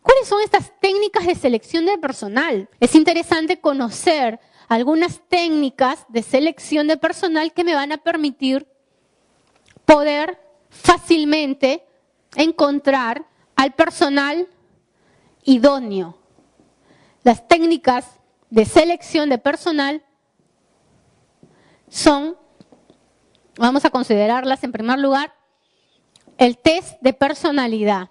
¿Cuáles son estas técnicas de selección de personal? Es interesante conocer algunas técnicas de selección de personal que me van a permitir poder fácilmente encontrar al personal idóneo. Las técnicas de selección de personal son, vamos a considerarlas en primer lugar, el test de personalidad.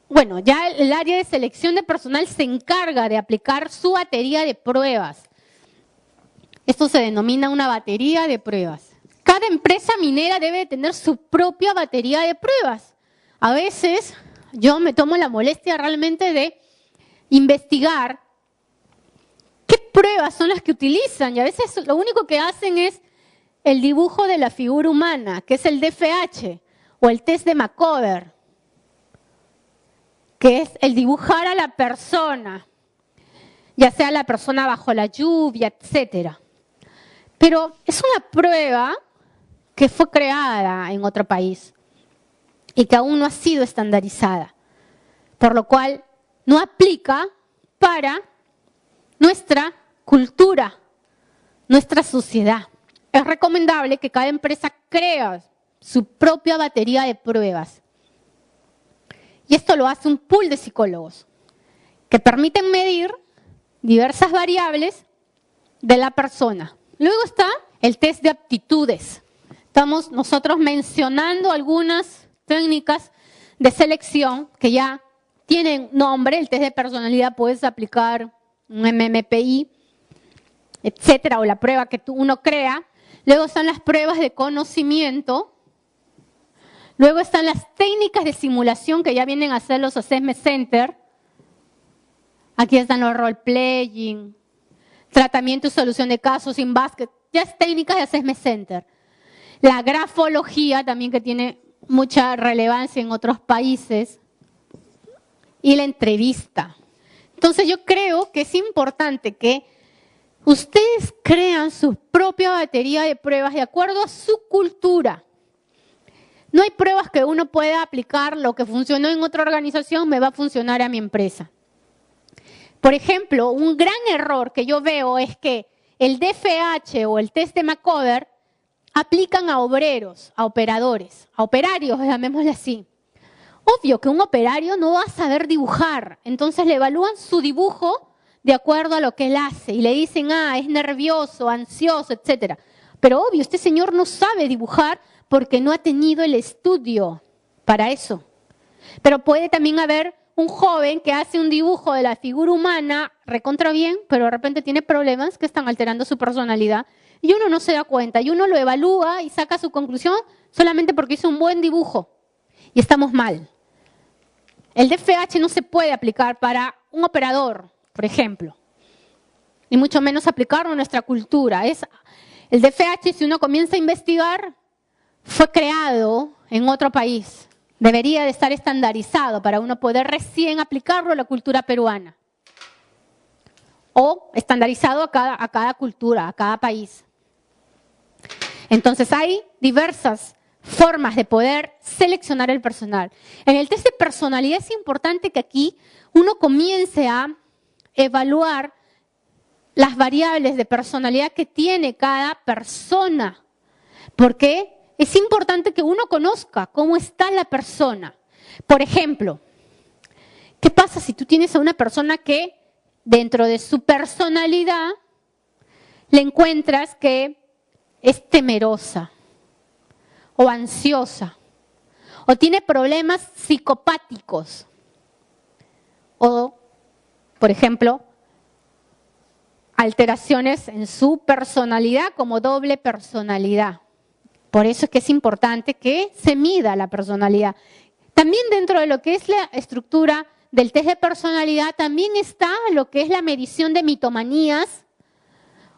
Bueno, ya el área de selección de personal se encarga de aplicar su batería de pruebas. Esto se denomina una batería de pruebas. Cada empresa minera debe tener su propia batería de pruebas. A veces yo me tomo la molestia realmente de investigar qué pruebas son las que utilizan, y a veces lo único que hacen es el dibujo de la figura humana, que es el DFH, o el test de Macover, que es el dibujar a la persona, ya sea la persona bajo la lluvia, etc. Pero es una prueba que fue creada en otro país y que aún no ha sido estandarizada, por lo cual no aplica para nuestra cultura, nuestra sociedad. Es recomendable que cada empresa crea su propia batería de pruebas. Y esto lo hace un pool de psicólogos que permiten medir diversas variables de la persona. Luego está el test de aptitudes. Estamos nosotros mencionando algunas técnicas de selección que ya tienen nombre. El test de personalidad puedes aplicar un MMPI, etcétera, o la prueba que uno crea. Luego están las pruebas de conocimiento. Luego están las técnicas de simulación que ya vienen a hacer los assessment center. Aquí están los role-playing, tratamiento y solución de casos in basket. Ya es técnicas de assessment center. La grafología también, que tiene mucha relevancia en otros países. Y la entrevista. Entonces yo creo que es importante que ustedes crean su propia batería de pruebas de acuerdo a su cultura. No hay pruebas que uno pueda aplicar, lo que funcionó en otra organización me va a funcionar a mi empresa. Por ejemplo, un gran error que yo veo es que el DFH o el test de Macover aplican a obreros, a operadores, a operarios, llamémosle así. Obvio que un operario no va a saber dibujar, entonces le evalúan su dibujo de acuerdo a lo que él hace y le dicen, es nervioso, ansioso, etc. Pero obvio, este señor no sabe dibujar porque no ha tenido el estudio para eso. Pero puede también haber un joven que hace un dibujo de la figura humana recontra bien, pero de repente tiene problemas que están alterando su personalidad y uno no se da cuenta y uno lo evalúa y saca su conclusión solamente porque hizo un buen dibujo y estamos mal. El DFH no se puede aplicar para un operador, por ejemplo, ni mucho menos aplicarlo en nuestra cultura. El DFH, si uno comienza a investigar, fue creado en otro país. Debería de estar estandarizado para uno poder recién aplicarlo a la cultura peruana. O estandarizado a cada cultura, a cada país. Entonces hay diversas formas de poder seleccionar el personal. En el test de personalidad es importante que aquí uno comience a evaluar las variables de personalidad que tiene cada persona. Porque es importante que uno conozca cómo está la persona. Por ejemplo, ¿qué pasa si tú tienes a una persona que dentro de su personalidad le encuentras que es temerosa o ansiosa o tiene problemas psicopáticos o, por ejemplo, alteraciones en su personalidad como doble personalidad? Por eso es que es importante que se mida la personalidad. También dentro de lo que es la estructura del test de personalidad, también está lo que es la medición de mitomanías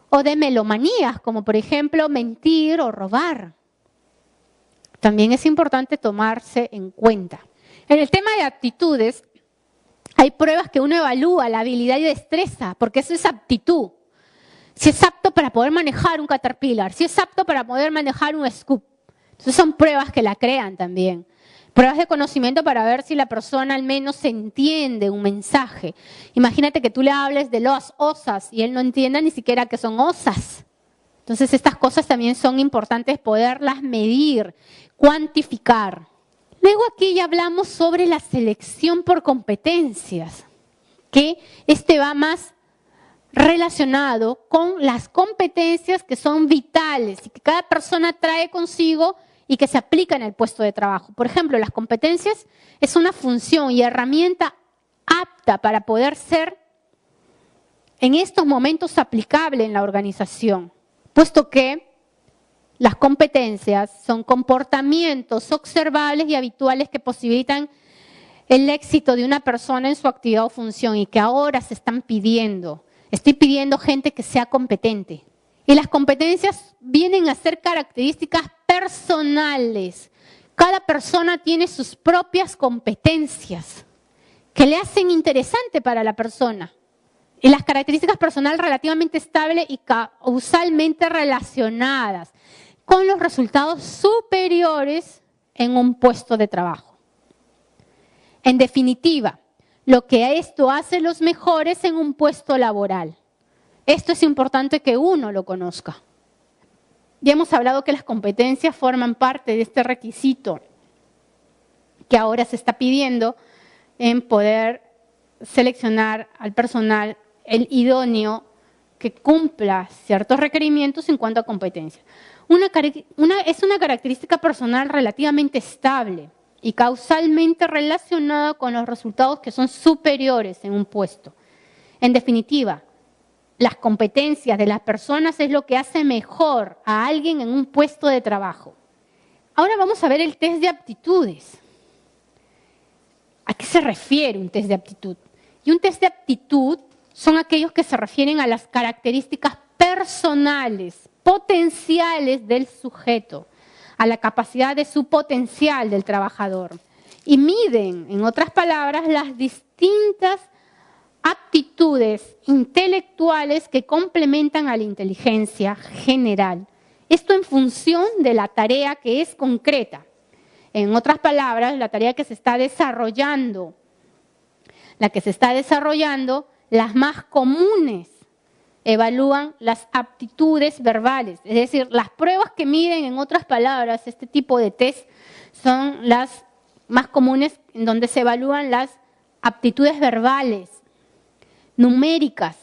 o de melomanías, como por ejemplo mentir o robar. También es importante tomarse en cuenta. En el tema de aptitudes, hay pruebas que uno evalúa la habilidad y destreza, porque eso es aptitud. Si es apto para poder manejar un Caterpillar, si es apto para poder manejar un scoop. Entonces son pruebas que la crean también. Pruebas de conocimiento para ver si la persona al menos entiende un mensaje. Imagínate que tú le hables de las osas y él no entienda ni siquiera que son osas. Entonces estas cosas también son importantes poderlas medir, cuantificar. Luego aquí ya hablamos sobre la selección por competencias, que va más relacionado con las competencias que son vitales y que cada persona trae consigo y que se aplica en el puesto de trabajo. Por ejemplo, las competencias es una función y herramienta apta para poder ser en estos momentos aplicable en la organización, puesto que las competencias son comportamientos observables y habituales que posibilitan el éxito de una persona en su actividad o función y que ahora se están pidiendo. Estoy pidiendo gente que sea competente. Y las competencias vienen a ser características personales. Cada persona tiene sus propias competencias que le hacen interesante para la persona. Y las características personales relativamente estables y causalmente relacionadas con los resultados superiores en un puesto de trabajo. En definitiva, lo que esto hace los mejores en un puesto laboral. Esto es importante que uno lo conozca. Ya hemos hablado que las competencias forman parte de este requisito que ahora se está pidiendo en poder seleccionar al personal, el idóneo, que cumpla ciertos requerimientos en cuanto a competencias. Es una característica personal relativamente estable y causalmente relacionada con los resultados que son superiores en un puesto. En definitiva, las competencias de las personas es lo que hace mejor a alguien en un puesto de trabajo. Ahora vamos a ver el test de aptitudes. ¿A qué se refiere un test de aptitud? Y un test de aptitud son aquellos que se refieren a las características personales, potenciales del sujeto, a la capacidad de su potencial del trabajador. Y miden, en otras palabras, las distintas aptitudes intelectuales que complementan a la inteligencia general. Esto en función de la tarea que es concreta. En otras palabras, la tarea que se está desarrollando. Las más comunes evalúan las aptitudes verbales. Es decir, las pruebas que miden, en otras palabras, este tipo de test son las más comunes en donde se evalúan las aptitudes verbales, numéricas,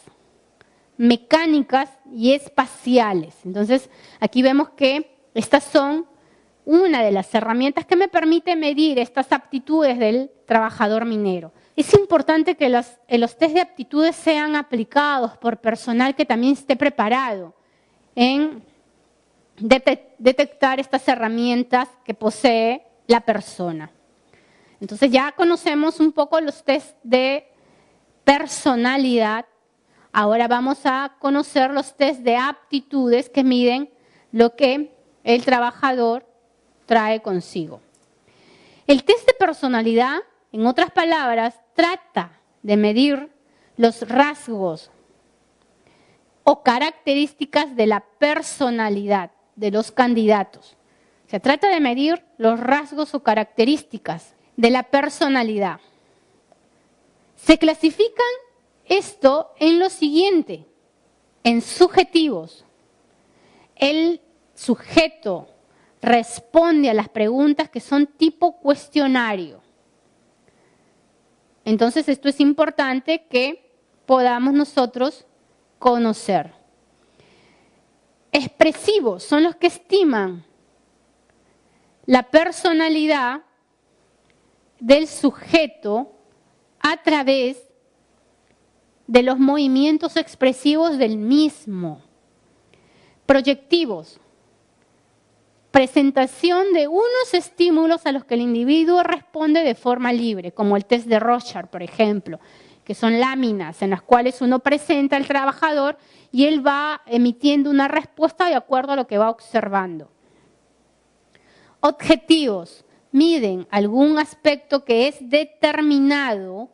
mecánicas y espaciales. Entonces, aquí vemos que estas son una de las herramientas que me permite medir estas aptitudes del trabajador minero. Es importante que los test de aptitudes sean aplicados por personal que también esté preparado en detectar estas herramientas que posee la persona. Entonces ya conocemos un poco los test de personalidad. Ahora vamos a conocer los test de aptitudes que miden lo que el trabajador trae consigo. El test de personalidad, en otras palabras, trata de medir los rasgos o características de la personalidad de los candidatos. Se trata de medir los rasgos o características de la personalidad. Se clasifican esto en lo siguiente, en subjetivos. El sujeto responde a las preguntas que son tipo cuestionario. Entonces, esto es importante que podamos nosotros conocer. Expresivos son los que estiman la personalidad del sujeto a través de los movimientos expresivos del mismo. Proyectivos. Presentación de unos estímulos a los que el individuo responde de forma libre, como el test de Rorschach, por ejemplo, que son láminas en las cuales uno presenta al trabajador y él va emitiendo una respuesta de acuerdo a lo que va observando. Objetivos. Miden algún aspecto que es determinado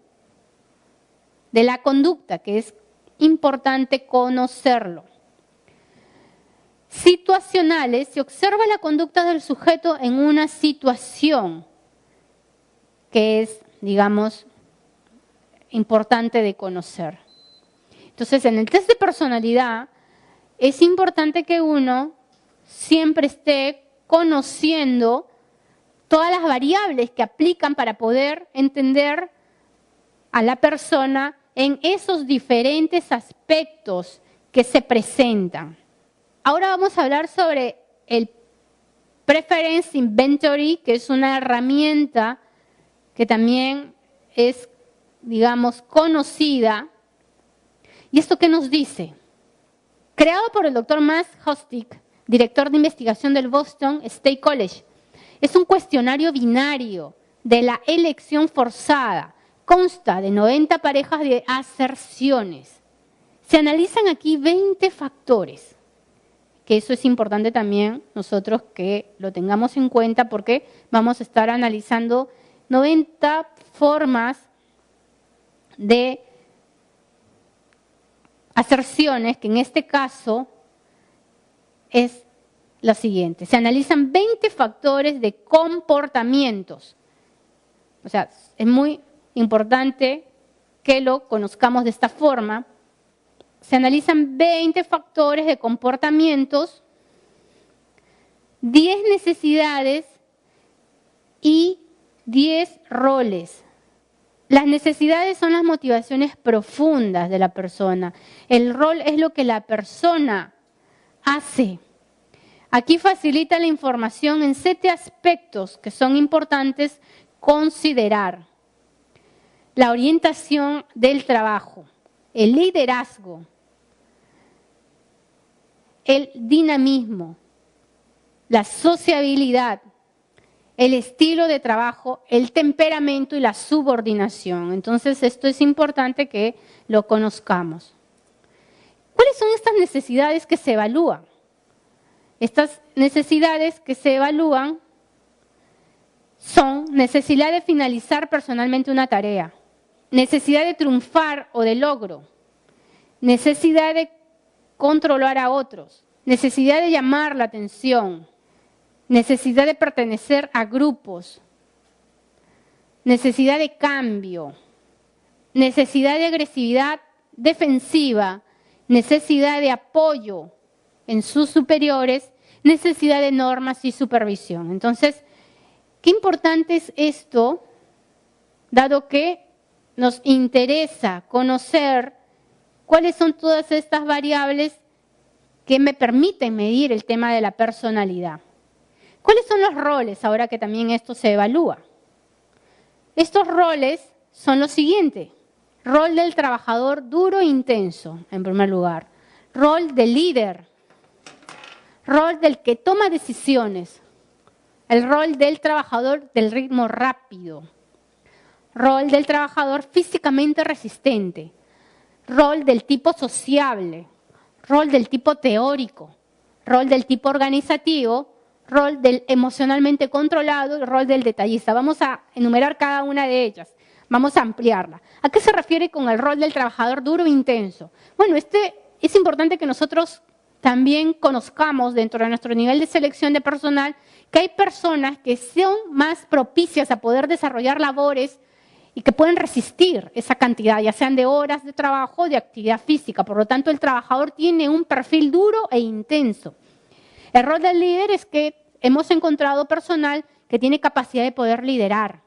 de la conducta, que es importante conocerlo. Situacionales, se observa la conducta del sujeto en una situación que es, digamos, importante de conocer. Entonces, en el test de personalidad es importante que uno siempre esté conociendo todas las variables que aplican para poder entender a la persona en esos diferentes aspectos que se presentan. Ahora vamos a hablar sobre el Preference Inventory, que es una herramienta que también es, digamos, conocida. ¿Y esto qué nos dice? Creado por el Dr. Max Hostick, director de investigación del Boston State College. Es un cuestionario binario de la elección forzada. Consta de 90 parejas de aserciones. Se analizan aquí 20 factores, que eso es importante también nosotros que lo tengamos en cuenta porque vamos a estar analizando 90 formas de aserciones, que en este caso es lo siguiente. Se analizan 20 factores de comportamientos. O sea, es muy importante que lo conozcamos de esta forma. Se analizan 20 factores de comportamientos, 10 necesidades y 10 roles. Las necesidades son las motivaciones profundas de la persona. El rol es lo que la persona hace. Aquí facilita la información en 7 aspectos que son importantes considerar. La orientación del trabajo, el liderazgo, el dinamismo, la sociabilidad, el estilo de trabajo, el temperamento y la subordinación. Entonces, esto es importante que lo conozcamos. ¿Cuáles son estas necesidades que se evalúan? Estas necesidades que se evalúan son necesidad de finalizar personalmente una tarea, necesidad de triunfar o de logro, necesidad de controlar a otros, necesidad de llamar la atención, necesidad de pertenecer a grupos, necesidad de cambio, necesidad de agresividad defensiva, necesidad de apoyo en sus superiores, necesidad de normas y supervisión. Entonces, qué importante es esto, dado que nos interesa conocer cuáles son todas estas variables que me permiten medir el tema de la personalidad. ¿Cuáles son los roles ahora que también esto se evalúa? Estos roles son los siguientes. Rol del trabajador duro e intenso, en primer lugar. Rol del líder. Rol del que toma decisiones. El rol del trabajador del ritmo rápido. Rol del trabajador físicamente resistente. Rol del tipo sociable. Rol del tipo teórico. Rol del tipo organizativo. Rol del emocionalmente controlado y rol del detallista. Vamos a enumerar cada una de ellas. Vamos a ampliarla. ¿A qué se refiere con el rol del trabajador duro e intenso? Bueno, es importante que nosotros también conozcamos dentro de nuestro nivel de selección de personal que hay personas que son más propicias a poder desarrollar labores y que pueden resistir esa cantidad, ya sean de horas de trabajo o de actividad física. Por lo tanto, el trabajador tiene un perfil duro e intenso. El rol del líder es que hemos encontrado personal que tiene capacidad de poder liderar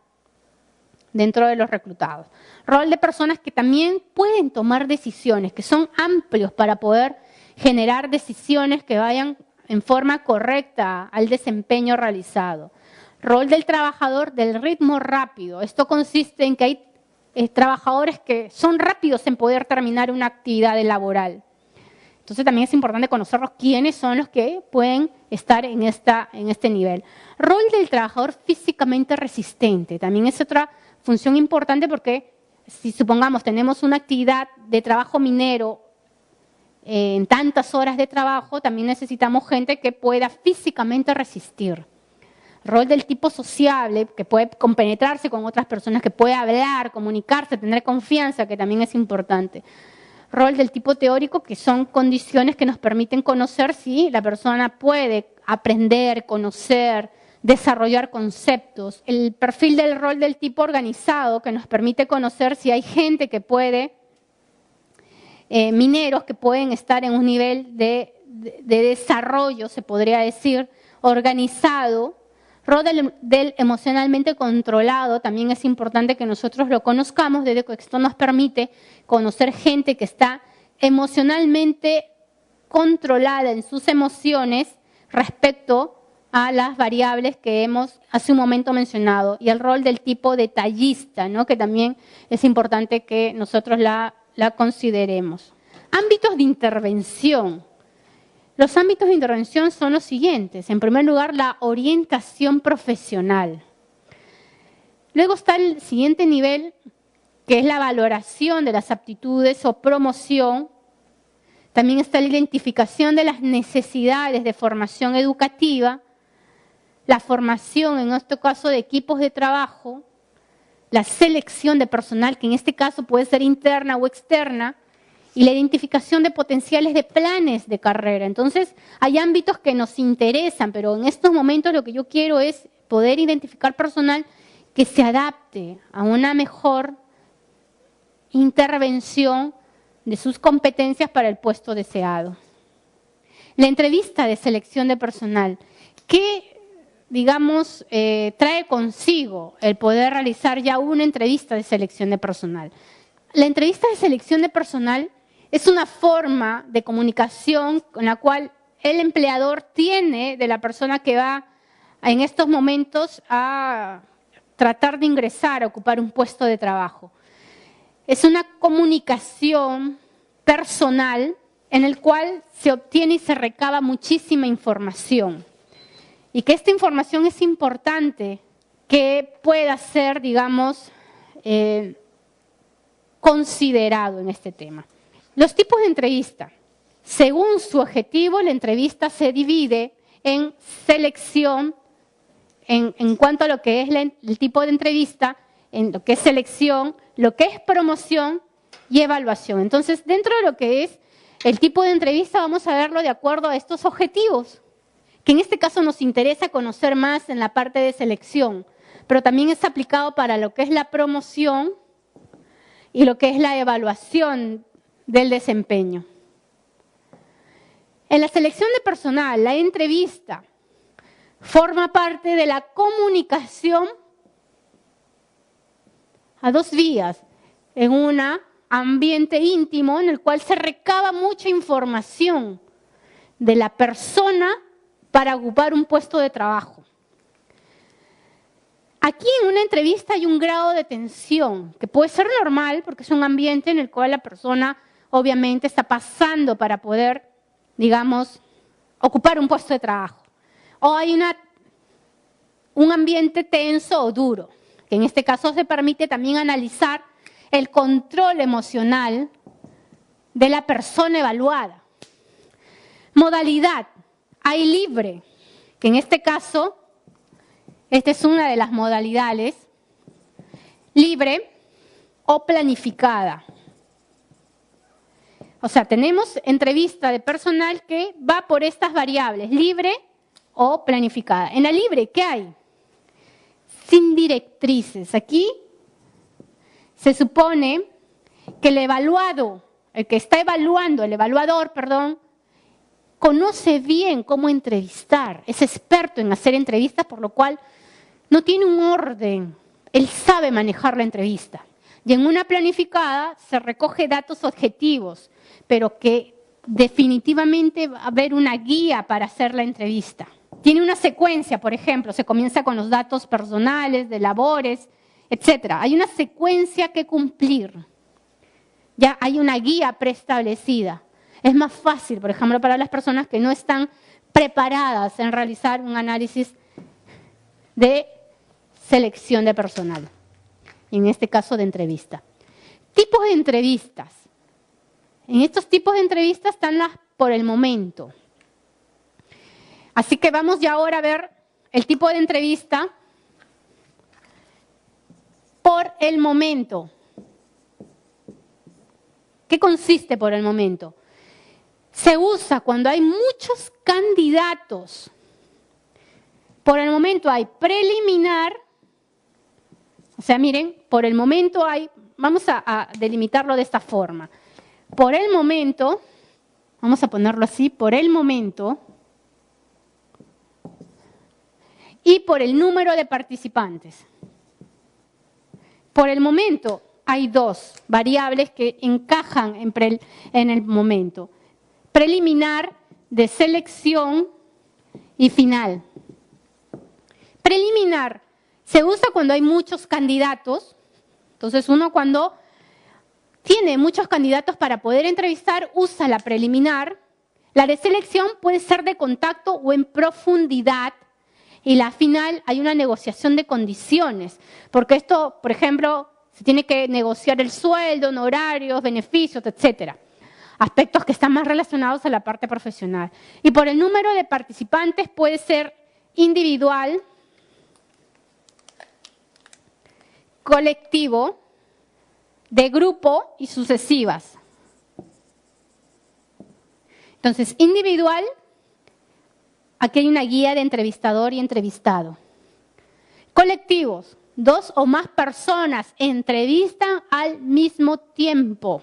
dentro de los reclutados. Rol de personas que también pueden tomar decisiones, que son amplios para poder generar decisiones que vayan en forma correcta al desempeño realizado. Rol del trabajador del ritmo rápido. Esto consiste en que hay trabajadores que son rápidos en poder terminar una actividad laboral. Entonces también es importante conocerlos quiénes son los que pueden estar en este nivel. Rol del trabajador físicamente resistente. También es otra función importante porque si supongamos tenemos una actividad de trabajo minero en tantas horas de trabajo, también necesitamos gente que pueda físicamente resistir. Rol del tipo sociable, que puede compenetrarse con otras personas, que puede hablar, comunicarse, tener confianza, que también es importante. Rol del tipo teórico, que son condiciones que nos permiten conocer si la persona puede aprender, conocer, desarrollar conceptos. El perfil del rol del tipo organizado, que nos permite conocer si hay gente que puede, mineros que pueden estar en un nivel de desarrollo, se podría decir, organizado. Rol del emocionalmente controlado, también es importante que nosotros lo conozcamos, debido a que esto nos permite conocer gente que está emocionalmente controlada en sus emociones respecto a las variables que hemos hace un momento mencionado. Y el rol del tipo detallista, ¿no? Que también es importante que nosotros la consideremos. Ámbitos de intervención. Los ámbitos de intervención son los siguientes. En primer lugar, la orientación profesional. Luego está el siguiente nivel, que es la valoración de las aptitudes o promoción. También está la identificación de las necesidades de formación educativa, la formación, en este caso, de equipos de trabajo, la selección de personal, que en este caso puede ser interna o externa, y la identificación de potenciales de planes de carrera. Entonces, hay ámbitos que nos interesan, pero en estos momentos lo que yo quiero es poder identificar personal que se adapte a una mejor intervención de sus competencias para el puesto deseado. La entrevista de selección de personal, ¿qué, digamos, trae consigo el poder realizar ya una entrevista de selección de personal? La entrevista de selección de personal es una forma de comunicación con la cual el empleador tiene de la persona que va en estos momentos a tratar de ingresar, a ocupar un puesto de trabajo. Es una comunicación personal en el cual se obtiene y se recaba muchísima información. Y que esta información es importante que pueda ser, digamos, considerado en este tema. Los tipos de entrevista. Según su objetivo, la entrevista se divide en selección, en cuanto a lo que es el tipo de entrevista, en lo que es selección, lo que es promoción y evaluación. Entonces, dentro de lo que es el tipo de entrevista, vamos a verlo de acuerdo a estos objetivos, que en este caso nos interesa conocer más en la parte de selección, pero también es aplicado para lo que es la promoción y lo que es la evaluación del desempeño. En la selección de personal, la entrevista forma parte de la comunicación a dos vías, en un ambiente íntimo en el cual se recaba mucha información de la persona para ocupar un puesto de trabajo. Aquí en una entrevista hay un grado de tensión que puede ser normal porque es un ambiente en el cual la persona obviamente está pasando para poder, digamos, ocupar un puesto de trabajo. O hay un ambiente tenso o duro, que en este caso se permite también analizar el control emocional de la persona evaluada. Modalidad, hay libre, que en este caso, esta es una de las modalidades, libre o planificada. O sea, tenemos entrevista de personal que va por estas variables, libre o planificada. En la libre, ¿qué hay? Sin directrices. Aquí se supone que el evaluado, el que está evaluando, el evaluador, perdón, conoce bien cómo entrevistar, es experto en hacer entrevistas, por lo cual no tiene un orden, él sabe manejar la entrevista. Y en una planificada se recoge datos objetivos, pero que definitivamente va a haber una guía para hacer la entrevista. Tiene una secuencia, por ejemplo, se comienza con los datos personales, de labores, etc. Hay una secuencia que cumplir. Ya hay una guía preestablecida. Es más fácil, por ejemplo, para las personas que no están preparadas en realizar un análisis de selección de personal, y en este caso de entrevista. Tipos de entrevistas. En estos tipos de entrevistas están las por el momento. Así que vamos ya ahora a ver el tipo de entrevista por el momento. ¿Qué consiste por el momento? Se usa cuando hay muchos candidatos Por el momento hay preliminar, o sea, miren, por el momento hay, vamos a delimitarlo de esta forma. Por el momento, vamos a ponerlo así, por el momento, y por el número de participantes. Por el momento hay dos variables que encajan en el momento. Preliminar, de selección y final. Preliminar se usa cuando hay muchos candidatos. Entonces uno cuando tiene muchos candidatos para poder entrevistar usa la preliminar. La de selección puede ser de contacto o en profundidad. Y la final hay una negociación de condiciones. Porque esto, por ejemplo, se tiene que negociar el sueldo, honorarios, beneficios, etcétera. Aspectos que están más relacionados a la parte profesional. Y por el número de participantes puede ser individual, colectivo, de grupo y sucesivas. Entonces, individual, aquí hay una guía de entrevistador y entrevistado. Colectivos, 2 o más personas entrevistan al mismo tiempo.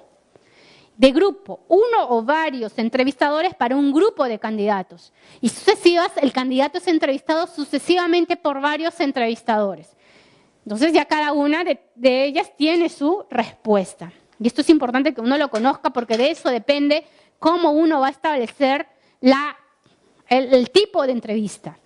De grupo, 1 o varios entrevistadores para un grupo de candidatos. Y sucesivas, el candidato es entrevistado sucesivamente por varios entrevistadores. Entonces ya cada una de ellas tiene su respuesta. Y esto es importante que uno lo conozca porque de eso depende cómo uno va a establecer el tipo de entrevista.